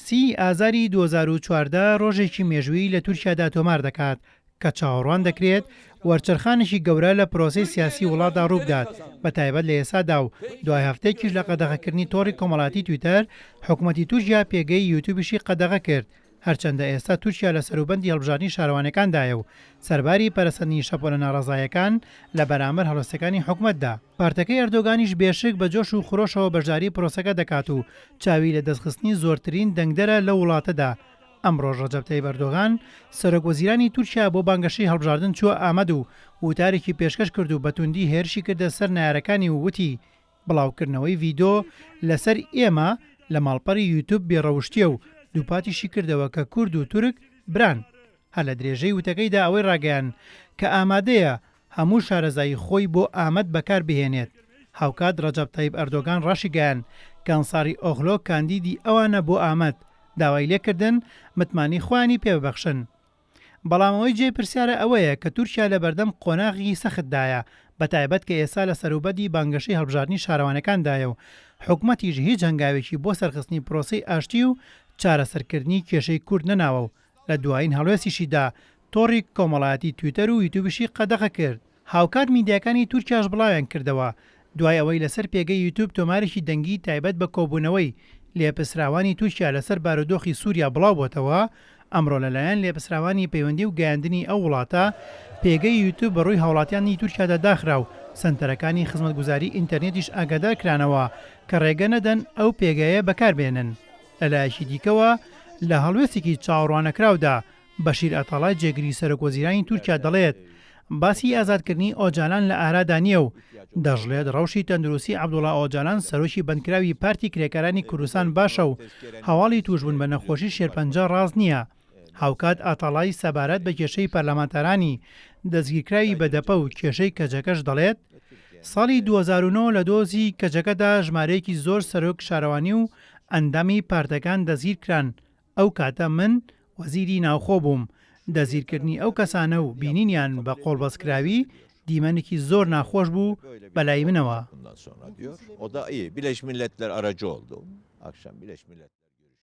سی ئازاری 2014 ڕۆژێکی مێژووی لە تورکیادا تۆمار دەکات کە چاوەڕوان دەکرێت وەرچەرخانێکی گەورە لە پرۆسەی سیاسی وڵاتدا ڕووبدات بە تایبەت لە ئێستادا و دوای هەفتەیەکیش لە قەدەغەکردنی تۆڕی کۆمەڵاتی تویتەر حکوومەتی تورکیا پێگەی یوتیوبیشی قەدەغە کرد. هەرچەندە ئێستا تورکیا لە سەروبەندی هەڵبژاردننی شارەوانەکاندایە و سەرباری پەرەسەندنی شەپۆلە ناڕەزایەکان لە بەرامبەر هەڵوێستەکانی حکوومەتدا. پارتەکەی ئەردۆگانیش بێشک بە جۆش و خڕۆشەوە بەشداری پرۆسەکە دەکات و چاوی لە دەستخستنی زۆرترین دەنگدەرە لە وڵاتەدا. ئەمڕۆ ڕەجەب تەیب ئەردۆغان سەرۆکوەزیرانی تورکیا بۆ بانگەشەی هەڵبژاردن چووە ئامەد و وتارێکی پێشکەش کرد و بەتوندی هێرشی کردە سەر نایارەکانی و وتی بڵاوکردنەوەی ڤیدۆ لەسەر ئێمە لە ماڵپەری یوتیوب بێڕەوشتیە و دووپاتیشی کردەوە کە کورد و تورک بران. هەر لە درێژەی وتەکەیدا ئەوەی ڕاگەیان کە ئامادەیە هەموو شارەزایی خۆی بۆ ئامەد بەکار بهێنێت. هاوکات ڕەجەب تەیب ئەردۆغان ڕاشی گەیان کە ئەنساری ئۆغلۆ کاندیدی ئەوانە بۆ ئامەد داوای لێکردن متمانی خوانی پێبەخشن. بەڵام ئەوەی جێپرسیارە ئەوەیە کە تورکیا لە بەردەم قۆناغی سەختدایە بە تایبەت کە ئێستا لە سەروبەدی بانگەشەی هەڵبژاردننی شارەوانەکاندایە و حکوومەتیش هیچ هەنگاوێکی بۆ سەرخستنی پرۆسەی ئاشتی و چارەسەرکردنی کێشەی کورد نەناوە و لە دوایین هەڵوێستیشیدا تۆڕی کۆمەڵایەتی تویتەر و یوتیوبیشی قەدەغە کرد. هاوکات میدیاکانی تورکیاش بڵاویان کردەوە دوای ئەوەی لەسەر پێگەی یوتیوب تۆمارێکی دەنگی تایبەت بە کۆبوونەوەی لێپسراوانی تورکیا لەسەر بارودۆخی سووریا بڵاو بۆتەوە. ئەمڕۆ لەلایەن لێپسراوانی پەیوەندی و گەیاندنی ئەو وڵاتە پێگەی یوتیوب بەڕووی هاوڵاتیانی تورکیادا داخرا و سنتەرەکانی خزمەتگوزاری ئینتەرنێتیش ئاگادار کرانەوە کە ڕێگە نەدەن ئەو پێگەیە بەکاربێنن. لەلایەکی دیکەوە لە هەڵوێستێکی چاوەڕوانەکراودا بەشیر ئەتاڵای جێگیری سەرۆکوەزیرانی تورکیا دەڵێت باسی ئازادکردنی ئۆجالان لە ئارادا نییە و دەژڵێت ڕەوشی تەندروستی عەبدوڵڵا ئۆجالان سەرۆکی بەندکراوی پارتی کرێکارانی کوردستان باشە و هەواڵی توشبوون بە نەخۆشی شێرپەنجە ڕاست نییە. هاوکات ئاتاڵای سەبارەت بە کێشەی پەرلەمانتارانی دەستگیرکراوی بەدەپە و کێشەی کەجەکەش دەڵێت ساڵی 2009 لە دۆزی کەجەکەدا ژمارەیەکی زۆر سەرۆک شارەوانی و ئەندامی پارتەکان دەزگیر کران. ئەو کاتە من وەزیری ناوخۆ بووم. دەزیرکردنی ئەو کەسانە و بینینیان بە قۆڵبەستکراوی دیمەنێکی زۆر ناخۆش بوو بەلای منەوە.